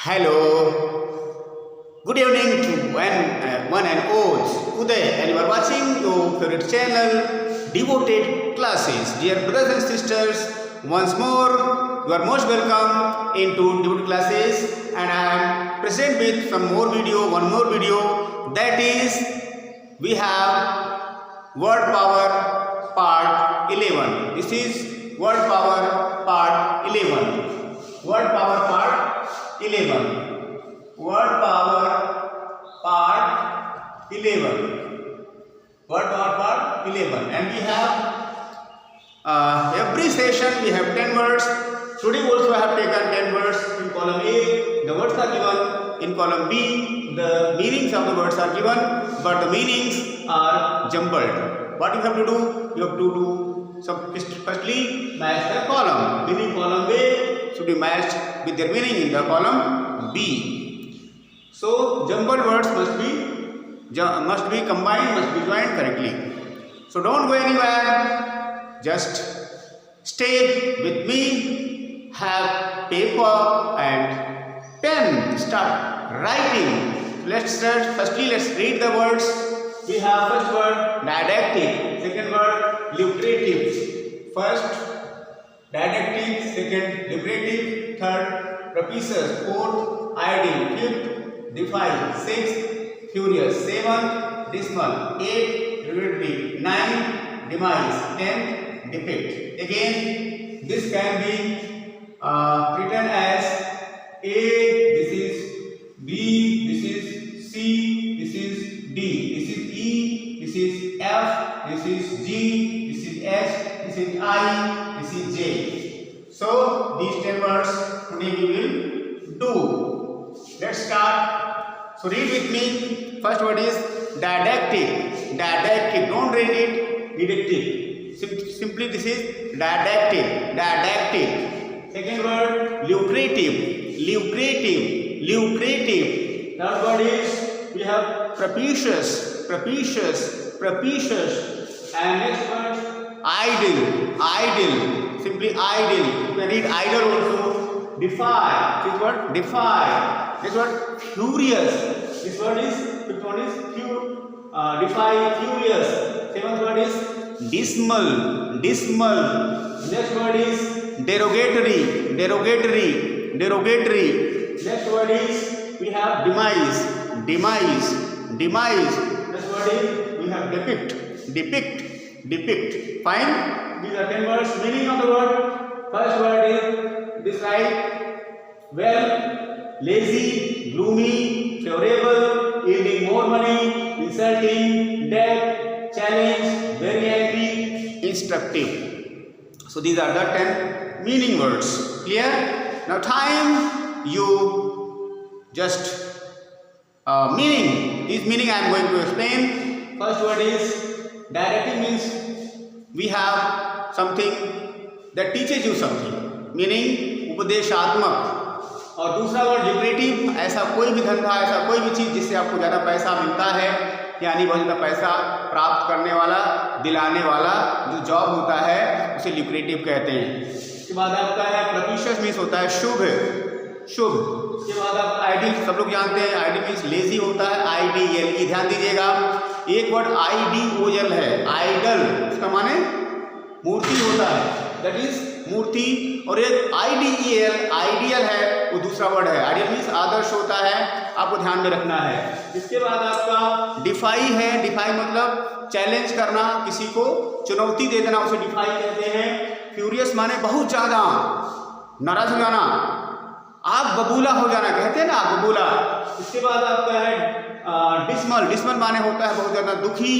Hello, good evening to one and all. Uday, and you are watching your favorite channel, Devoted Classes. Dear brothers and sisters, once more, you are most welcome into Devoted Classes, and I am present with one more video. That is, we have Word Power Part 11. This is Word Power Part 11. Word Power Part 11. Word Power Part 11. Word Power Part 11. And we have every session we have 10 words. Today also I have taken 10 words. In column A, the words are given. In column B, the meanings of the words are given, but the meanings are jumbled. What you have to do? You have to do firstly match the column. Meaning column A should be matched with their meaning in the column B. So jumbled words must be combined, must be joined correctly. So don't go anywhere. Just stay with me. Have paper and pen. Start writing. Let's start. Firstly, let's read the words. We have first word didactic, second word lucrative. First didactic, second lucrative, third propitious, fourth ideal, fifth defy, sixth furious, seventh dismal, eighth derivative, ninth demise, tenth depict. Again, this can be written as A, this is B, this is C, this is D, this is E, this is F, this is G, this is H, this is I, this is J. So these 10 words today we will do. Let's start. So read with me. First word is didactic. Didactic. Don't read it didactic. Simply this is didactic. Didactic. Second word lucrative. Lucrative. Lucrative. Third word is we have propitious. Propitious. Propitious. And next word idle. Idle. Simply idle. You can read idle also. Defy. This word defy. This word furious. This word is fifth one is defy, furious. Seventh word is dismal. Dismal. Next word is derogatory. Derogatory. Derogatory. Next word is we have demise. Demise. Demise. Next word is we have depict. Depict. Depict. Fine. These are 10 words. Meaning of the word. First word is describe well, lazy, gloomy, favorable, yielding more money, insulting, deaf, challenge, very angry, instructive. So these are the 10 meaning words. Clear? Now time you just meaning. This meaning I am going to explain. First word is directive, means we have something that teaches you something, meaning उपदेशात्मक. और दूसरा word lucrative, ऐसा कोई भी धंधा, ऐसा कोई भी चीज़ जिससे आपको ज़्यादा पैसा मिलता है, यानी बहुत ज़्यादा पैसा प्राप्त करने वाला, दिलाने वाला जो जॉब होता है उसे lucrative कहते हैं. इसके बाद आपका है propitious, मीन्स होता है शुभ. शुभ. इसके बाद आप आइडियल, सब लोग जानते हैं आइडियल मीन्स लेजी होता है. IDL. ध्यान दीजिएगा, एक वर्ड IDOL है. आइडल इसका माने मूर्ति होता है, दैट इज मूर्ति. और एक IDEL आइडियल है, वो दूसरा वर्ड है. आइडियल मीन्स आदर्श होता है, आपको ध्यान में रखना है. इसके बाद आपका डिफाई है. डिफाई मतलब चैलेंज करना, किसी को चुनौती दे देना, उसे डिफाई कहते हैं. फ्यूरियस माने बहुत ज्यादा नाराज हो जाना, आग बबूला हो जाना, कहते हैं ना आग बबूला. इसके बाद आपका है डिसमल. डिसमल माने होता है बहुत ज्यादा दुखी,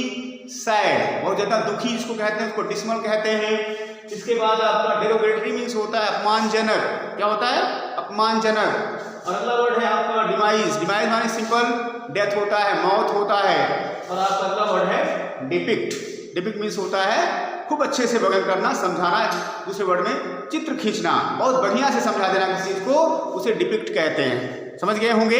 सैड, बहुत ज्यादा दुखी जिसको कहते हैं उसको डिसमल कहते हैं. इसके बाद आपका डेरोगेटरी मीन्स होता है अपमानजनक. क्या होता है? अपमानजनक. और अगला वर्ड है आपका डिमाइज. डिमाइज माने सिंपल डेथ होता है, मौत होता है. और आपका अगला वर्ड है डिपिक्ट. डिपिक्ट मीन्स होता है खूब अच्छे से वर्णन करना, समझाना. दूसरे वर्ड में चित्र खींचना, बहुत बढ़िया से समझा देना किसी चीज को, उसे डिपिक्ट कहते हैं. समझ गए होंगे.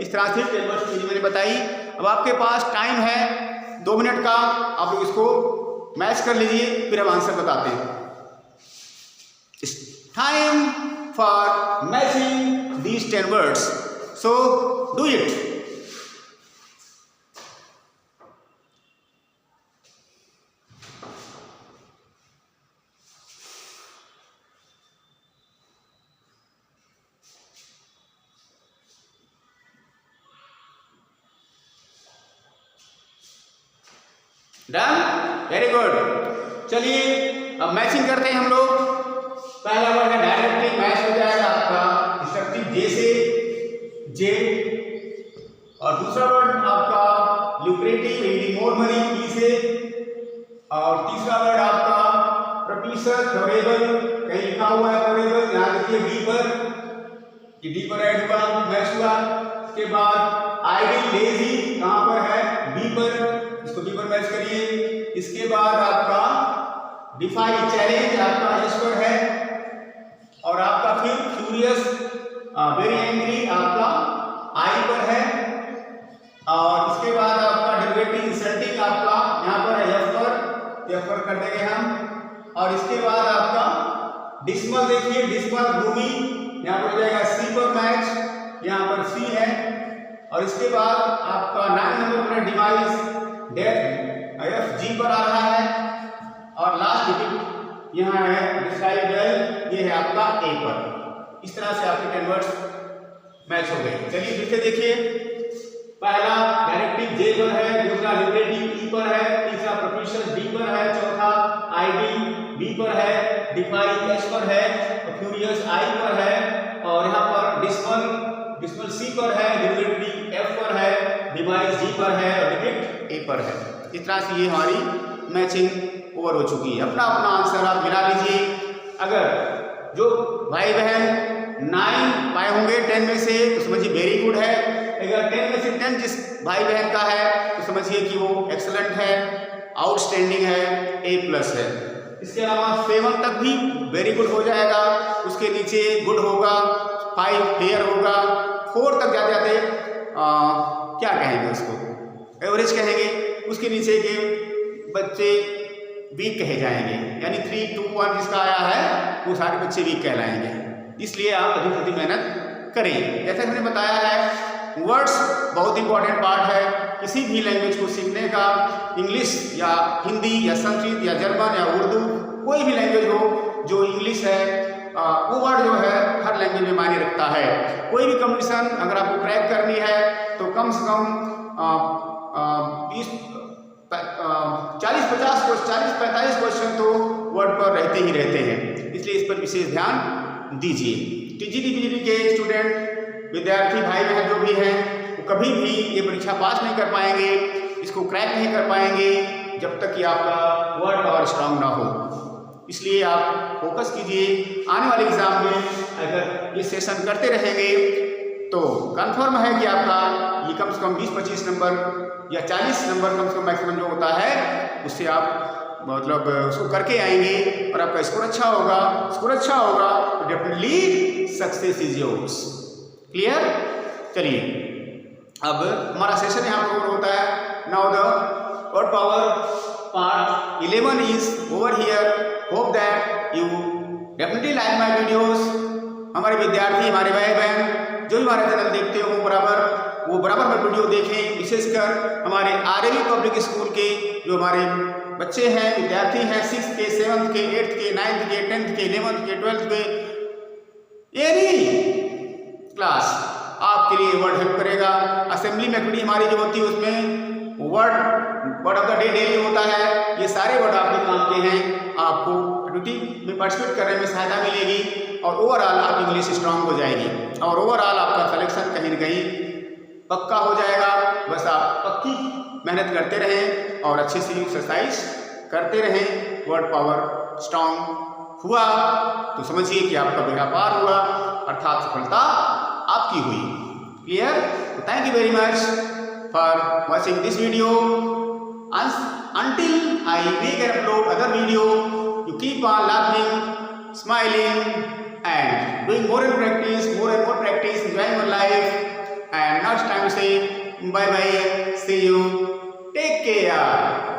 इस तरह से 10 वर्ड्स मैंने बताई. अब आपके पास टाइम है 2 मिनट का, आप लोग इसको मैच कर लीजिए, फिर हम आंसर बताते हैं. Time for matching these 10 words. So do it. Done, very good. चलिए अब मैचिंग करते हैं हम लोग। पहला वर्ड है डायरेक्टली, मैच हो जाएगा आपका डिस्ट्रक्टिव जे से जे, और दूसरा वर्ड आपका ल्यूक्रेटिव एडिंग मोर मनी ई से, और तीसरा वर्ड आपका प्रोफिशिएंट फेवरेबल, कहीं लिखा हुआ है फेवरेबल, यहाँ देखिए डी पर, ये डी पर ऐड हुआ, मैच हुआ। उसके बाद आइडियल लेजी कहाँ पर है, बी पर, इसको बी पर मैच करिए। इसके बाद आपका डिफाई चैलेंज आपका एस पर है, और आपका फिर फ्यूरियस वेरी एंग्री आपका आई पर है, और इसके बाद आपका डेरिवेटिव इंसल्टिंग आपका यहाँ पर है एफ पर कर देंगे हम। और इसके बाद आपका डिस्मल, देखिए डिस्मल भूमि यहाँ पर हो जाएगा सी पर मैच, यहाँ पर सी है। और इसके बाद आपका 9 नंबर पर डिवाइस डेथ एफ जी पर आ रहा है, और लास्ट डिजिट यहाँ है डिस्क्राइब वेल, ये है आपका ए पर। इस तरह से आपके 10 वर्ड्स मैच हो गए। चलिए फिर से देखिए, पहला डायरेक्टिव जे पर है, दूसरा रिलेटिव ई पर है, तीसरा प्रोफिशिएंट डी पर है, चौथा आईडी बी पर है, डिफाई एच पर है, और फ्यूरियस आई पर है, और यहाँ पर डिस्मल सी पर है, रिलेटिव एफ पर है, डिवाइस जी पर है, और डिजिट ए पर है। इस तरह से ये हमारी मैचिंग ओवर हो चुकी है। अपना अपना आंसर आप मिला लीजिए। अगर जो भाई बहन 9 पाए होंगे 10 में से तो समझिए वेरी गुड है। अगर 10 में से 10 जिस भाई बहन का है तो समझिए कि वो एक्सलेंट है, आउटस्टैंडिंग है, A+ है। इसके अलावा 7 तक भी वेरी गुड हो जाएगा, उसके नीचे गुड होगा, 5 फेयर होगा, 4 तक जाते जाते क्या कहेंगे उसको, एवरेज कहेंगे। उसके नीचे के बच्चे वीक कहे जाएंगे, यानी 3, 2, 1 जिसका आया है वो सारे बच्चे वीक कहलाएंगे। इसलिए आप अधिक से अधिक मेहनत करें। जैसे मैंने बताया है, वर्ड्स बहुत इंपॉर्टेंट पार्ट है किसी भी लैंग्वेज को सीखने का। इंग्लिश या हिंदी या संस्कृत या जर्मन या उर्दू, कोई भी लैंग्वेज हो, जो इंग्लिश है वो वर्ड जो है हर लैंग्वेज में मायने रखता है। कोई भी कंपटीशन अगर आपको क्रैक करनी है तो कम से कम 40-45 क्वेश्चन तो वर्ड पर रहते ही रहते हैं, इसलिए इस पर विशेष ध्यान दीजिए। टीजीटी के स्टूडेंट विद्यार्थी भाई बहन जो भी हैं वो कभी भी ये परीक्षा पास नहीं कर पाएंगे, इसको क्रैक नहीं कर पाएंगे जब तक कि आपका वर्ड पावर स्ट्रांग ना हो। इसलिए आप फोकस कीजिए। आने वाले एग्जाम में अगर ये सेशन करते रहेंगे तो कंफर्म है कि आपका ये कम से कम 20-25 नंबर या 40 नंबर कम से कम मैक्सिमम जो होता है उससे आप मतलब उसको करके आएंगे और आपका स्कोर अच्छा होगा। स्कोर अच्छा होगा तो definitely success is yours. Clear? चलिए अब हमारा सेशन यहाँ पर होता है। Now the word power part 11 is over here. Hope that you definitely like my videos. हमारे विद्यार्थी, हमारे भाई बहन जो भी हमारे चैनल देखते हो वो बराबर में वीडियो देखें। विशेषकर हमारे आरएवी पब्लिक स्कूल के जो हमारे बच्चे हैं, विद्यार्थी हैं, 6th के, 7th के, 8th के, 9th के, 10th के, 11th के, 12th के, एनी क्लास आपके लिए वर्ड हेल्प करेगा। असेंबली में एक्टिविटी हमारी जो होती है उसमें word of the day daily होता है। ये सारे वर्ड आपके काम के हैं। आपको एक्टिविटी में पार्टिसिपेट करने में सहायता मिलेगी और ओवरऑल आपकी इंग्लिश स्ट्रांग हो जाएगी और ओवरऑल आपका सिलेक्शन कहीं न कहीं पक्का हो जाएगा। बस आप पक्की मेहनत करते रहें और अच्छे से एक्सरसाइज करते रहें। वर्ड पावर स्ट्रांग हुआ तो समझिए कि आपका बेड़ा पार हुआ, अर्थात सफलता आपकी हुई। Clear? Thank you very much for watching this video. Until I make and upload other video, you keep on laughing, smiling, and doing more and more practice, enjoying your life. And now it's time to say bye bye. See you. Take care.